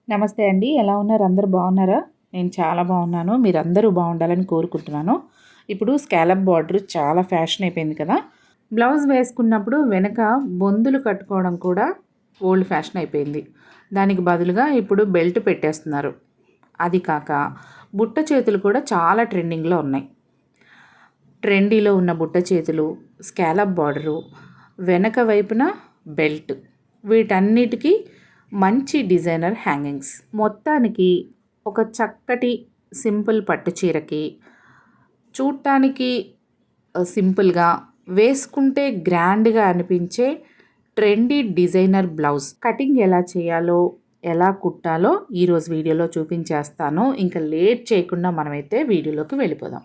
నమస్తే అండి. ఎలా ఉన్నారు? అందరూ బాగున్నారా? నేను చాలా బాగున్నాను. మీరందరూ బాగుండాలని కోరుకుంటున్నాను. ఇప్పుడు స్కాలప్ బార్డర్ చాలా ఫ్యాషన్ అయిపోయింది కదా! బ్లౌజ్ వేసుకున్నప్పుడు వెనక బొందులు కట్టుకోవడం కూడా ఓల్డ్ ఫ్యాషన్ అయిపోయింది. దానికి బదులుగా ఇప్పుడు బెల్ట్ పెట్టేస్తున్నారు. అది కాక బుట్ట చేతులు కూడా చాలా ట్రెండింగ్‌లో ఉన్నాయి. ట్రెండీలో ఉన్న బుట్ట చేతులు, స్కాలప్ బార్డరు, వెనక వైపున బెల్ట్, వీటన్నిటికీ మంచి డిజైనర్ హ్యాంగింగ్స్. మొత్తానికి ఒక చక్కటి సింపుల్ పట్టు చీరకి చూడటానికి సింపుల్గా, వేసుకుంటే గ్రాండ్గా అనిపించే ట్రెండీ డిజైనర్ బ్లౌజ్ కటింగ్ ఎలా చేయాలో, ఎలా కుట్టాలో ఈరోజు వీడియోలో చూపించేస్తాను. ఇంకా లేట్ చేయకుండా మనమైతే వీడియోలోకి వెళ్ళిపోదాం.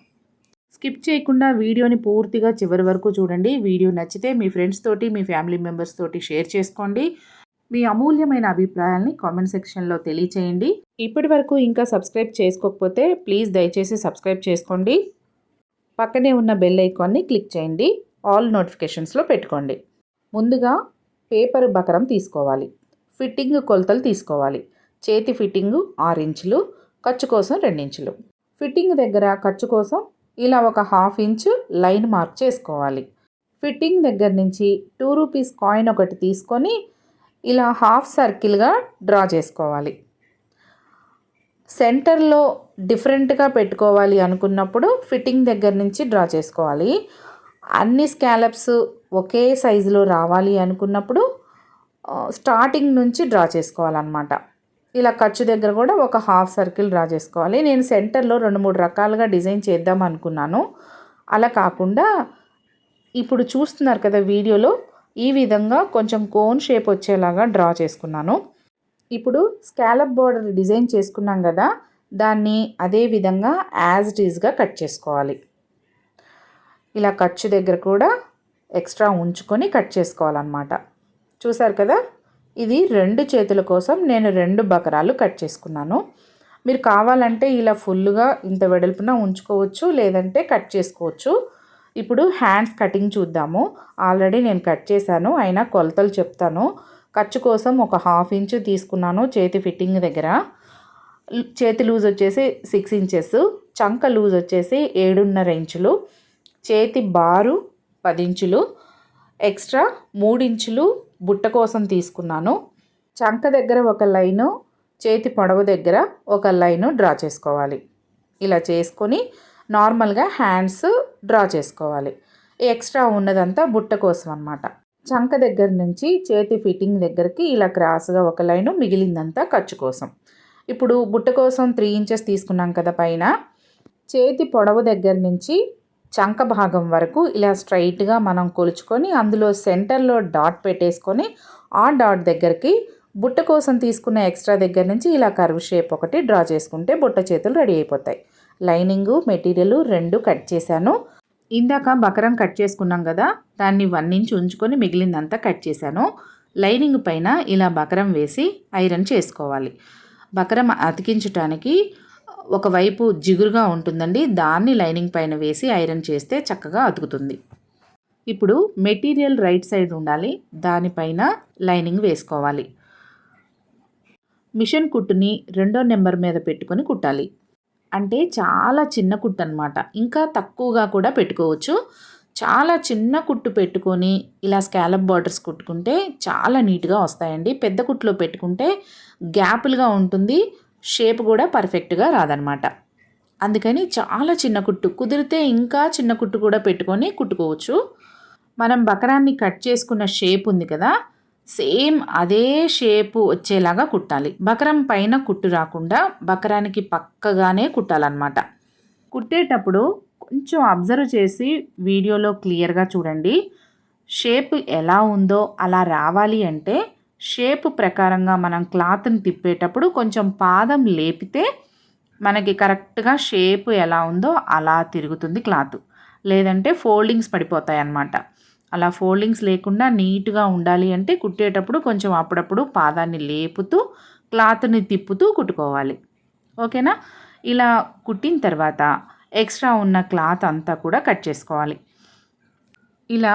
స్కిప్ చేయకుండా వీడియోని పూర్తిగా చివరి వరకు చూడండి. వీడియో నచ్చితే మీ ఫ్రెండ్స్ తోటి, మీ ఫ్యామిలీ మెంబర్స్ తోటి షేర్ చేసుకోండి. మీ అమూల్యమైన అభిప్రాయాల్ని కామెంట్ సెక్షన్లో తెలియచేయండి. ఇప్పటి వరకు ఇంకా సబ్స్క్రైబ్ చేసుకోకపోతే ప్లీజ్ దయచేసి సబ్స్క్రైబ్ చేసుకోండి. పక్కనే ఉన్న బెల్ ఐకాన్ని క్లిక్ చేయండి. ఆల్ నోటిఫికేషన్స్లో పెట్టుకోండి. ముందుగా పేపర్ బకరం తీసుకోవాలి. ఫిట్టింగ్ కొలతలు తీసుకోవాలి. చేతి ఫిట్టింగు 6 ఇంచులు, ఖర్చు కోసం 2 ఇంచులు. ఫిట్టింగ్ దగ్గర ఖర్చు కోసం ఇలా ఒక 1/2 ఇంచు లైన్ మార్క్ చేసుకోవాలి. ఫిట్టింగ్ దగ్గర నుంచి 2 రూపీస్ కాయిన్ ఒకటి తీసుకొని ఇలా హాఫ్ సర్కిల్గా డ్రా చేసుకోవాలి. సెంటర్లో డిఫరెంట్గా పెట్టుకోవాలి అనుకున్నప్పుడు ఫిట్టింగ్ దగ్గర నుంచి డ్రా చేసుకోవాలి. అన్ని స్కాలప్స్ ఒకే సైజులో రావాలి అనుకున్నప్పుడు స్టార్టింగ్ నుంచి డ్రా చేసుకోవాలన్నమాట. ఇలా ఖర్చు దగ్గర కూడా ఒక హాఫ్ సర్కిల్ డ్రా చేసుకోవాలి. నేను సెంటర్లో 2-3 రకాలుగా డిజైన్ చేద్దాం అనుకున్నాను. అలా కాకుండా ఇప్పుడు చూస్తున్నారు కదా వీడియోలో, ఈ విధంగా కొంచెం కోన్ షేప్ వచ్చేలాగా డ్రా చేసుకున్నాను. ఇప్పుడు స్కాలప్ బార్డర్ డిజైన్ చేసుకున్నాం కదా, దాన్ని అదే విధంగా యాజ్ ఇట్ ఈజ్గా కట్ చేసుకోవాలి. ఇలా ఖర్చు దగ్గర కూడా ఎక్స్ట్రా ఉంచుకొని కట్ చేసుకోవాలన్నమాట. చూసారు కదా, ఇది 2 చేతుల కోసం నేను 2 బకరాలు కట్ చేసుకున్నాను. మీరు కావాలంటే ఇలా ఫుల్గా ఇంత వెడల్పున ఉంచుకోవచ్చు, లేదంటే కట్ చేసుకోవచ్చు. ఇప్పుడు హ్యాండ్స్ కటింగ్ చూద్దాము. ఆల్రెడీ నేను కట్ చేశాను, అయినా కొలతలు చెప్తాను. ఖర్చు కోసం ఒక 1/2 ఇంచు తీసుకున్నాను చేతి ఫిట్టింగ్ దగ్గర. చేతి లూజ్ వచ్చేసి 6 ఇంచెస్, చంక లూజ్ వచ్చేసి 7.5 ఇంచులు, చేతి బారు 10 ఇంచులు, ఎక్స్ట్రా 3 ఇంచులు బుట్ట కోసం తీసుకున్నాను. చంక దగ్గర ఒక లైను, చేతి పొడవు దగ్గర ఒక లైను డ్రా చేసుకోవాలి. ఇలా చేసుకొని నార్మల్గా హ్యాండ్స్ డ్రా చేసుకోవాలి. ఎక్స్ట్రా ఉన్నదంతా బుట్ట కోసం అన్నమాట. చంక దగ్గర నుంచి చేతి ఫిట్టింగ్ దగ్గరికి ఇలా క్రాస్గా ఒక లైను, మిగిలిందంతా ఖర్చు కోసం. ఇప్పుడు బుట్ట కోసం 3 ఇంచెస్ తీసుకున్నాం కదా పైన, చేతి పొడవు దగ్గర నుంచి చంక భాగం వరకు ఇలా స్ట్రైట్గా మనం కొలుచుకొని అందులో సెంటర్లో డాట్ పెట్టేసుకొని ఆ డాట్ దగ్గరికి బుట్ట కోసం తీసుకున్న ఎక్స్ట్రా దగ్గర నుంచి ఇలా కర్వ్ షేప్ ఒకటి డ్రా చేసుకుంటే బుట్ట చేతులు రెడీ అయిపోతాయి. లైనింగు మెటీరియల్ 2 కట్ చేశాను. ఇందాక బకరం కట్ చేసుకున్నాం కదా, దాన్ని 1 ఇంచ్ ఉంచుకొని మిగిలిందంతా కట్ చేశాను. లైనింగ్ పైన ఇలా బకరం వేసి ఐరన్ చేసుకోవాలి. బకరం అతికించడానికి ఒకవైపు జిగురుగా ఉంటుందండి, దాన్ని లైనింగ్ పైన వేసి ఐరన్ చేస్తే చక్కగా అతుకుతుంది. ఇప్పుడు మెటీరియల్ రైట్ సైడ్ ఉండాలి, దానిపైన లైనింగ్ వేసుకోవాలి. మిషన్ కుట్టుని 2వ నెంబర్ మీద పెట్టుకొని కుట్టాలి. అంటే చాలా చిన్న కుట్టు అనమాట, ఇంకా తక్కువగా కూడా పెట్టుకోవచ్చు. చాలా చిన్న కుట్టు పెట్టుకొని ఇలా స్కాలప్ బార్డర్స్ కుట్టుకుంటే చాలా నీట్గా వస్తాయండి. పెద్ద కుట్టులో పెట్టుకుంటే గ్యాపులుగా ఉంటుంది, షేప్ కూడా పర్ఫెక్ట్గా రాదనమాట. అందుకని చాలా చిన్న కుట్టు, కుదిరితే ఇంకా చిన్న కుట్టు కూడా పెట్టుకొని కుట్టుకోవచ్చు. మనం బకరాన్ని కట్ చేసుకున్న షేప్ ఉంది కదా, సేమ్ అదే షేపు వచ్చేలాగా కుట్టాలి. బకరం పైన కుట్టు రాకుండా బకరానికి పక్కగానే కుట్టాలన్నమాట. కుట్టేటప్పుడు కొంచెం అబ్జర్వ్ చేసి వీడియోలో క్లియర్గా చూడండి. షేప్ ఎలా ఉందో అలా రావాలి అంటే షేప్ ప్రకారంగా మనం క్లాత్ని తిప్పేటప్పుడు కొంచెం పాదం లేపితే మనకి కరెక్ట్గా షేప్ ఎలా ఉందో అలా తిరుగుతుంది క్లాత్. లేదంటే ఫోల్డింగ్స్ పడిపోతాయి అన్నమాట. అలా ఫోల్డింగ్స్ లేకుండా నీట్గా ఉండాలి అంటే కుట్టేటప్పుడు కొంచెం అప్పుడప్పుడు పాదాన్ని లేపుతూ క్లాత్ని తిప్పుతూ కుట్టుకోవాలి. ఓకేనా? ఇలా కుట్టిన తర్వాత ఎక్స్ట్రా ఉన్న క్లాత్ అంతా కూడా కట్ చేసుకోవాలి. ఇలా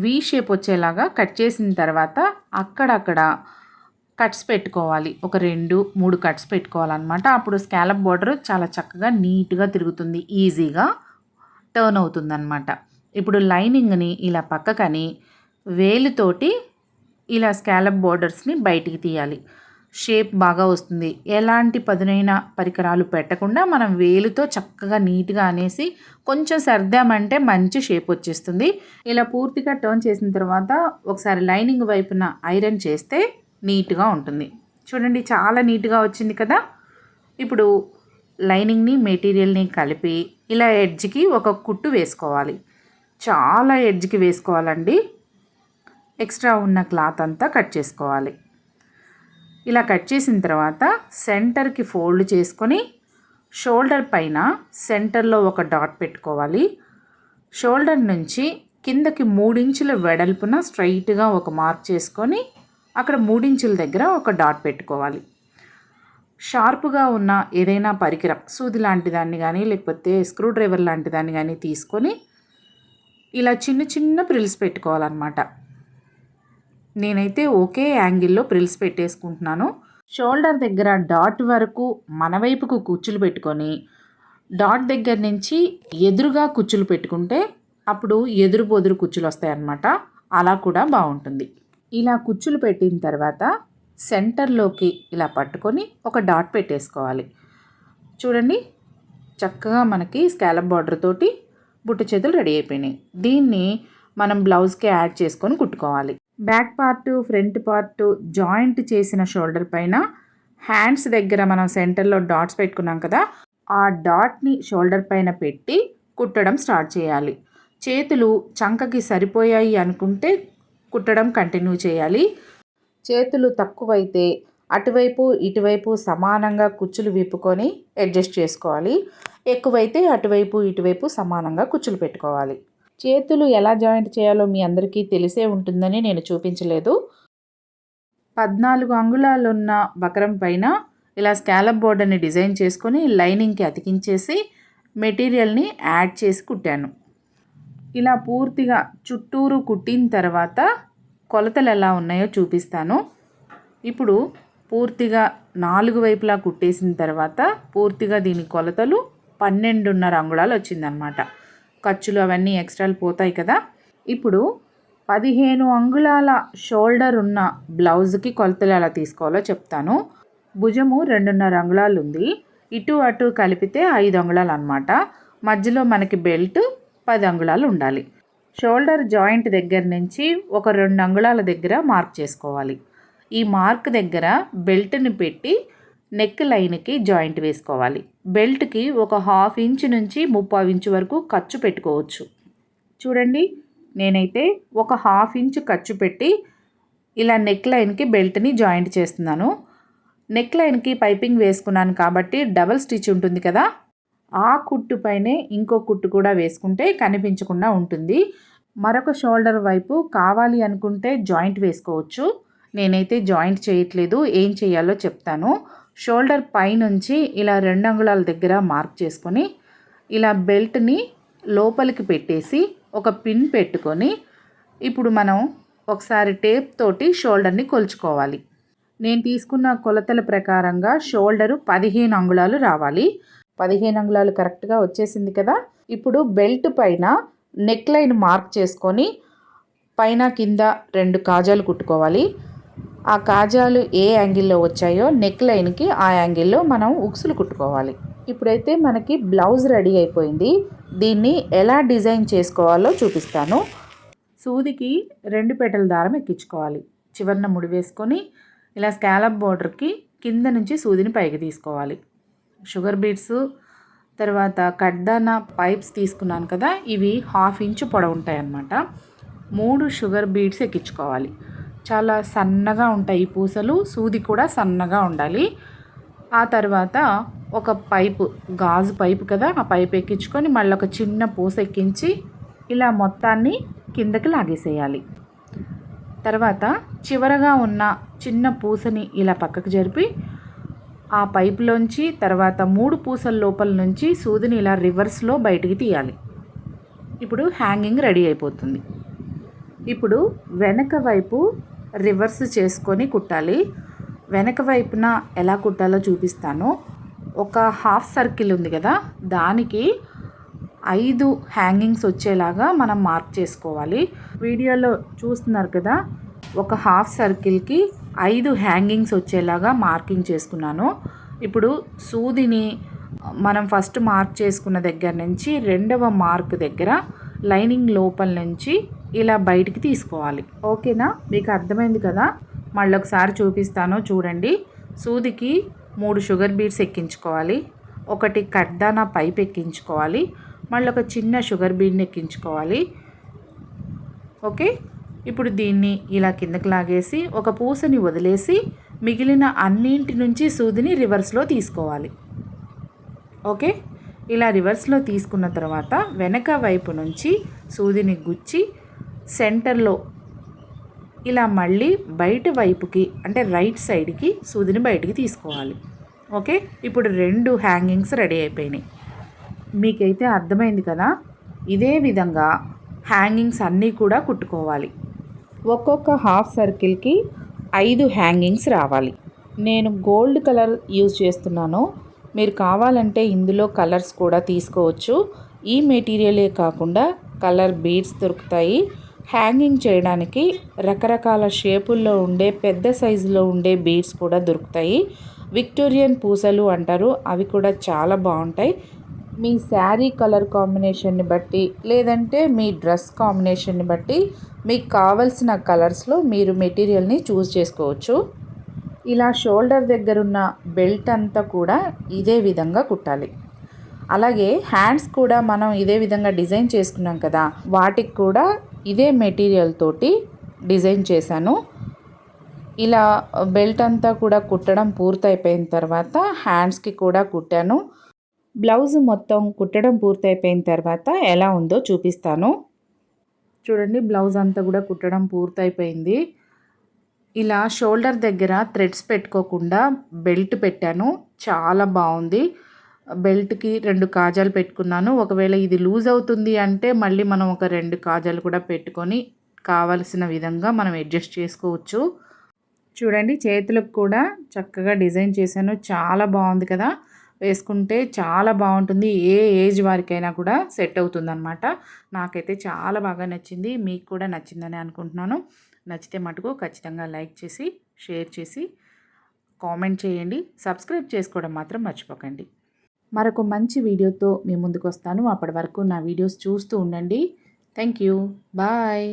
వీ షేప్ వచ్చేలాగా కట్ చేసిన తర్వాత అక్కడక్కడ కట్స్ పెట్టుకోవాలి. ఒక 2, 3 కట్స్ పెట్టుకోవాలన్నమాట. అప్పుడు స్కాలప్ బోర్డర్ చాలా చక్కగా నీట్‌గా తిరుగుతుంది. ఈజీగా టర్న్ అవుతుందన్నమాట. ఇప్పుడు లైనింగ్‌ని ఇలా పక్కకని వేలుతోటి ఇలా స్కాలప్ బోర్డర్స్ని బయటికి తీయాలి. షేప్ బాగా వస్తుంది. ఎలాంటి పదునైన పరికరాలు పెట్టకుండా మనం వేలుతో చక్కగా నీట్‌గా అనేసి కొంచెం సర్దామంటే మంచి షేప్ వచ్చేస్తుంది. ఇలా పూర్తిగా టర్న్ చేసిన తర్వాత ఒకసారి లైనింగ్ వైపున ఐరన్ చేస్తే నీట్‌గా ఉంటుంది. చూడండి చాలా నీట్‌గా వచ్చింది కదా! ఇప్పుడు లైనింగ్‌ని మెటీరియల్ని కలిపి ఇలా ఎడ్జ్‌కి ఒక కుట్టు వేసుకోవాలి. చాలా ఎడ్జ్‌కి వేసుకోవాలండి. ఎక్స్ట్రా ఉన్న క్లాత్ అంతా కట్ చేసుకోవాలి. ఇలా కట్ చేసిన తర్వాత సెంటర్కి ఫోల్డ్ చేసుకొని షోల్డర్ పైన సెంటర్లో ఒక డాట్ పెట్టుకోవాలి. షోల్డర్ నుంచి కిందకి 3 ఇంచుల వెడల్పున స్ట్రైట్గా ఒక మార్క్ చేసుకొని అక్కడ 3 ఇంచుల దగ్గర ఒక డాట్ పెట్టుకోవాలి. షార్ప్గా ఉన్న ఏదైనా పరికరం సూది లాంటి దాన్ని కానీ లేకపోతే స్క్రూ డ్రైవర్ లాంటి దాన్ని కానీ తీసుకొని ఇలా చిన్న చిన్న ప్రిల్స్ పెట్టుకోవాలన్నమాట. నేనైతే ఒకే యాంగిల్లో ప్రిల్స్ పెట్టేసుకుంటున్నాను. షోల్డర్ దగ్గర డాట్ వరకు మన వైపుకు కుచ్చులు పెట్టుకొని డాట్ దగ్గర నుంచి ఎదురుగా కుచ్చులు పెట్టుకుంటే అప్పుడు ఎదురు బొదురు కుచ్చులు వస్తాయన్నమాట. అలా కూడా బాగుంటుంది. ఇలా కుచ్చులు పెట్టిన తర్వాత సెంటర్లోకి ఇలా పట్టుకొని ఒక డాట్ పెట్టేసుకోవాలి. చూడండి చక్కగా మనకి స్కాలప్ బార్డర్ తోటి బుట్ట చేతులు రెడీ అయిపోయినాయి. దీన్ని మనం బ్లౌజ్కి యాడ్ చేసుకొని కుట్టుకోవాలి. Back part front part joint చేసిన షోల్డర్ పైన హ్యాండ్స్ దగ్గర మనం సెంటర్లో డాట్స్ పెట్టుకున్నాం కదా, ఆ డాట్ని షోల్డర్ పైన పెట్టి కుట్టడం స్టార్ట్ చేయాలి. చేతులు చంకకి సరిపోయాయి అనుకుంటే కుట్టడం కంటిన్యూ చేయాలి. చేతులు తక్కువైతే అటువైపు ఇటువైపు సమానంగా కుచ్చులు విప్పుకొని అడ్జస్ట్ చేసుకోవాలి. ఎక్కువైతే అటువైపు ఇటువైపు సమానంగా కుచ్చులు పెట్టుకోవాలి. చేతులు ఎలా జాయింట్ చేయాలో మీ అందరికీ తెలిసే ఉంటుందని నేను చూపించలేదు. 14 అంగుళాలున్న బకరం పైన ఇలా స్కాలప్ బోర్డర్ని డిజైన్ చేసుకొని లైనింగ్కి అతికించేసి మెటీరియల్ని యాడ్ చేసి కుట్టాను. ఇలా పూర్తిగా చుట్టూరు కుట్టిన తర్వాత కొలతలు ఎలా ఉన్నాయో చూపిస్తాను. ఇప్పుడు పూర్తిగా 4 వైపులా కుట్టేసిన తర్వాత పూర్తిగా దీని కొలతలు 12.5 అంగుళాలు వచ్చిందనమాట. ఖర్చులు అవన్నీ ఎక్స్ట్రాలు పోతాయి కదా. ఇప్పుడు 15 అంగుళాల షోల్డర్ ఉన్న బ్లౌజ్కి కొలతలు ఎలా తీసుకోవాలో చెప్తాను. భుజము 2.5 అంగుళాలు ఉంది. ఇటు అటు కలిపితే 5 అంగుళాలు అనమాట. మధ్యలో మనకి బెల్ట్ 10 అంగుళాలు ఉండాలి. షోల్డర్ జాయింట్ దగ్గర నుంచి ఒక 2 అంగుళాల దగ్గర మార్క్ చేసుకోవాలి. ఈ మార్క్ దగ్గర బెల్ట్ని పెట్టి నెక్ లైన్కి జాయింట్ వేసుకోవాలి. బెల్ట్కి ఒక 1/2 ఇంచు నుంచి 3/4 ఇంచు వరకు ఖర్చు పెట్టుకోవచ్చు. చూడండి నేనైతే ఒక 1/2 ఇంచు ఖర్చు పెట్టి ఇలా నెక్ లైన్కి బెల్ట్ని జాయింట్ చేస్తున్నాను. నెక్ లైన్కి పైపింగ్ వేసుకున్నాను కాబట్టి డబల్ స్టిచ్ ఉంటుంది కదా, ఆ కుట్టు పైనే ఇంకో కుట్టు కూడా వేసుకుంటే కనిపించకుండా ఉంటుంది. మరొక షోల్డర్ వైపు కావాలి అనుకుంటే జాయింట్ వేసుకోవచ్చు. నేనైతే జాయింట్ చేయట్లేదు. ఏం చేయాలో చెప్తాను. షోల్డర్ పైనుంచి ఇలా 2 అంగుళాల దగ్గర మార్క్ చేసుకొని ఇలా బెల్ట్ని లోపలికి పెట్టేసి ఒక పిన్ పెట్టుకొని ఇప్పుడు మనం ఒకసారి టేప్ తోటి షోల్డర్ని కొలుచుకోవాలి. నేను తీసుకున్న కొలతల ప్రకారంగా షోల్డరు 15 అంగుళాలు రావాలి. 15 అంగుళాలు కరెక్ట్గా వచ్చేసింది కదా. ఇప్పుడు బెల్ట్ పైన నెక్ లైన్ మార్క్ చేసుకొని పైన కింద 2 కాజాలు కుట్టుకోవాలి. ఆ కాజాలు ఏ యాంగిల్లో వచ్చాయో నెక్ లైన్కి ఆ యాంగిల్లో మనం ఉక్సులు కుట్టుకోవాలి. ఇప్పుడైతే మనకి బ్లౌజ్ రెడీ అయిపోయింది. దీన్ని ఎలా డిజైన్ చేసుకోవాలో చూపిస్తాను. సూదికి 2 పెటల దారం ఎక్కించుకోవాలి. చివరన ముడి వేసుకొని ఇలా స్కాలప్ బోర్డర్కి కింద నుంచి సూదిని పైకి తీసుకోవాలి. షుగర్ బీడ్స్ తర్వాత కడ్డాన పైప్స్ తీసుకున్నాను కదా, ఇవి 1/2 ఇంచు పొడవు ఉంటాయి అన్నమాట. 3 షుగర్ బీడ్స్ ఎక్కించుకోవాలి. చాలా సన్నగా ఉంటాయి ఈ పూసలు. సూది కూడా సన్నగా ఉండాలి. ఆ తర్వాత ఒక పైపు గాజు పైపు కదా, ఆ పైపు ఎక్కించుకొని మళ్ళీ ఒక చిన్న పూస ఎక్కించి ఇలా మొత్తాన్ని కిందకి లాగేసేయాలి. తర్వాత చివరగా ఉన్న చిన్న పూసని ఇలా పక్కకు జరిపి ఆ పైపులోంచి తర్వాత 3 పూసల లోపల నుంచి సూదిని ఇలా రివర్స్లో బయటికి తీయాలి. ఇప్పుడు హ్యాంగింగ్ రెడీ అయిపోతుంది. ఇప్పుడు వెనక వైపు రివర్స్ చేసుకొని కుట్టాలి. వెనక వైపున ఎలా కుట్టాలో చూపిస్తాను. ఒక హాఫ్ సర్కిల్ ఉంది కదా, దానికి 5 హ్యాంగింగ్స్ వచ్చేలాగా మనం మార్క్ చేసుకోవాలి. వీడియోలో చూస్తున్నారు కదా, ఒక హాఫ్ సర్కిల్కి 5 హ్యాంగింగ్స్ వచ్చేలాగా మార్కింగ్ చేసుకున్నాను. ఇప్పుడు సూదిని మనం ఫస్ట్ మార్క్ చేసుకున్న దగ్గర నుంచి రెండవ మార్క్ దగ్గర లైనింగ్ లోపల నుంచి ఇలా బయటికి తీసుకోవాలి. ఓకేనా, మీకు అర్థమైంది కదా? మళ్ళీ ఒకసారి చూపిస్తాను చూడండి. సూదికి 3 షుగర్ బీడ్స్ ఎక్కించుకోవాలి, ఒకటి కట్దానా పైప్ ఎక్కించుకోవాలి, మళ్ళీ ఒక చిన్న షుగర్ బీడ్ని ఎక్కించుకోవాలి. ఓకే, ఇప్పుడు దీన్ని ఇలా కిందకి లాగేసి ఒక పూసని వదిలేసి మిగిలిన అన్నింటి నుంచి సూదిని రివర్స్లో తీసుకోవాలి. ఓకే, ఇలా రివర్స్లో తీసుకున్న తర్వాత వెనక వైపు నుంచి సూదిని గుచ్చి సెంటర్లో ఇలా మళ్ళీ బయట వైపుకి అంటే రైట్ సైడ్కి సూదిని బయటికి తీసుకోవాలి. ఓకే, ఇప్పుడు 2 హ్యాంగింగ్స్ రెడీ అయిపోయినాయి. మీకైతే అర్థమైంది కదా? ఇదే విధంగా హ్యాంగింగ్స్ అన్నీ కూడా కుట్టుకోవాలి. ఒక్కొక్క హాఫ్ సర్కిల్కి 5 హ్యాంగింగ్స్ రావాలి. నేను గోల్డ్ కలర్ యూజ్ చేస్తున్నాను. మీరు కావాలంటే ఇందులో కలర్స్ కూడా తీసుకోవచ్చు. ఈ మెటీరియలే కాకుండా కలర్ బీడ్స్ దొరుకుతాయి. హ్యాంగింగ్ చేయడానికి రకరకాల షేపుల్లో ఉండే పెద్ద సైజులో ఉండే బీడ్స్ కూడా దొరుకుతాయి. విక్టోరియన్ పూసలు అంటారు, అవి కూడా చాలా బాగుంటాయి. మీ శారీ కలర్ కాంబినేషన్ని బట్టి లేదంటే మీ డ్రెస్ కాంబినేషన్ని బట్టి మీకు కావలసిన కలర్స్లో మీరు మెటీరియల్ని చూస్ చేసుకోవచ్చు. ఇలా షోల్డర్ దగ్గర ఉన్న బెల్ట్ అంతా కూడా ఇదే విధంగా కుట్టాలి. అలాగే హ్యాండ్స్ కూడా మనం ఇదే విధంగా డిజైన్ చేసుకున్నాం కదా, వాటికి కూడా ఇదే మెటీరియల్ తోటి డిజైన్ చేశాను. ఇలా బెల్ట్ అంతా కూడా కుట్టడం పూర్తయిపోయిన తర్వాత హ్యాండ్స్కి కూడా కుట్టాను. బ్లౌజ్ మొత్తం కుట్టడం పూర్తయిపోయిన తర్వాత ఎలా ఉందో చూపిస్తాను చూడండి. బ్లౌజ్ అంతా కూడా కుట్టడం పూర్తయిపోయింది. ఇలా షోల్డర్ దగ్గర థ్రెడ్స్ పెట్టుకోకుండా బెల్ట్ పెట్టాను, చాలా బాగుంది. బెల్ట్కి 2 కాజాలు పెట్టుకున్నాను. ఒకవేళ ఇది లూజ్ అవుతుంది అంటే మళ్ళీ మనం ఒక 2 కాజాలు కూడా పెట్టుకొని కావలసిన విధంగా మనం అడ్జస్ట్ చేసుకోవచ్చు. చూడండి, చేతులకు కూడా చక్కగా డిజైన్ చేశాను, చాలా బాగుంది కదా. వేసుకుంటే చాలా బాగుంటుంది, ఏ ఏజ్ వారికైనా కూడా సెట్ అవుతుంది అనమాట. నాకైతే చాలా బాగా నచ్చింది, మీకు కూడా నచ్చిందని అనుకుంటున్నాను. నచ్చితే మటుకు ఖచ్చితంగా లైక్ చేసి షేర్ చేసి కామెంట్ చేయండి. సబ్స్క్రైబ్ చేసుకోవడం మాత్రం మర్చిపోకండి. మరొక మంచి వీడియోతో మీ ముందుకు వస్తాను. అప్పటి వరకు నా వీడియోస్ చూస్తూ ఉండండి. Thank you, bye.